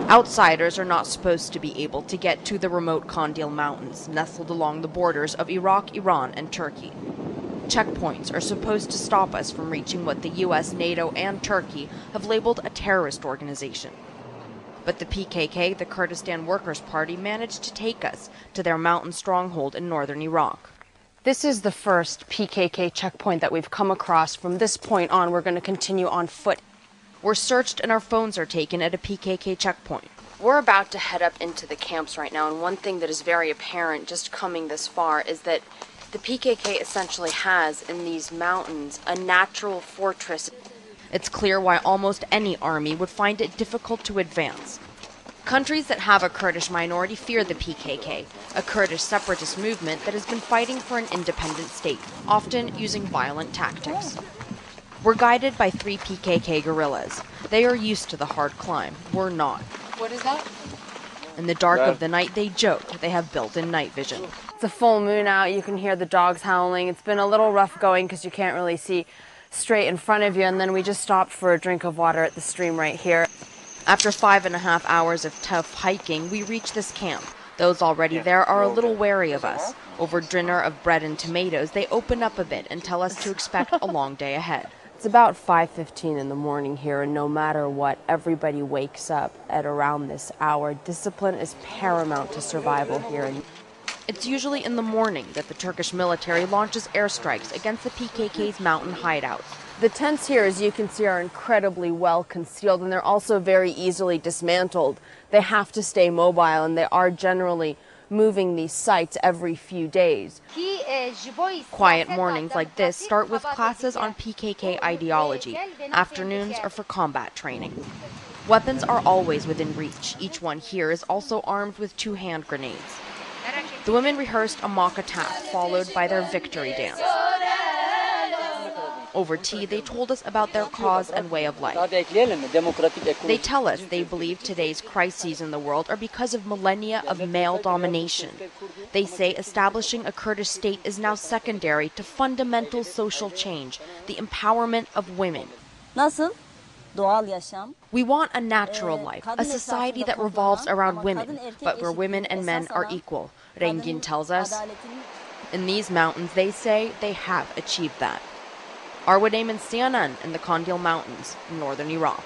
Outsiders are not supposed to be able to get to the remote Kandil Mountains, nestled along the borders of Iraq, Iran, and Turkey. Checkpoints are supposed to stop us from reaching what the US, NATO, and Turkey have labeled a terrorist organization. But the PKK, the Kurdistan Workers' Party, managed to take us to their mountain stronghold in northern Iraq. This is the first PKK checkpoint that we've come across. From this point on, we're going to continue on foot. We're searched and our phones are taken at a PKK checkpoint. We're about to head up into the camps right now, and one thing that is very apparent just coming this far is that the PKK essentially has, in these mountains, a natural fortress. It's clear why almost any army would find it difficult to advance. Countries that have a Kurdish minority fear the PKK, a Kurdish separatist movement that has been fighting for an independent state, often using violent tactics. We're guided by 3 PKK guerrillas. They are used to the hard climb. We're not. What is that? In the dark of the night, they joke they have built-in night vision. It's a full moon out. You can hear the dogs howling. It's been a little rough going because you can't really see straight in front of you, and then we just stopped for a drink of water at the stream right here. After 5.5 hours of tough hiking, we reach this camp. Those already there are a little wary of us. Over dinner of bread and tomatoes, they open up a bit and tell us to expect a long day ahead. It's about 5:15 in the morning here, and no matter what, everybody wakes up at around this hour. Discipline is paramount to survival here. It's usually in the morning that the Turkish military launches airstrikes against the PKK's mountain hideouts. The tents here, as you can see, are incredibly well concealed, and they're also very easily dismantled. They have to stay mobile, and they are generally moving these sites every few days. Quiet mornings like this start with classes on PKK ideology. Afternoons are for combat training. Weapons are always within reach. Each one here is also armed with 2 hand grenades. The women rehearsed a mock attack, followed by their victory dance. Over tea, they told us about their cause and way of life. They tell us they believe today's crises in the world are because of millennia of male domination. They say establishing a Kurdish state is now secondary to fundamental social change, the empowerment of women. We want a natural life, a society that revolves around women, but where women and men are equal. Rengin tells us. In these mountains, they say they have achieved that. Arwadame and CNN in the Kandil Mountains in northern Iraq.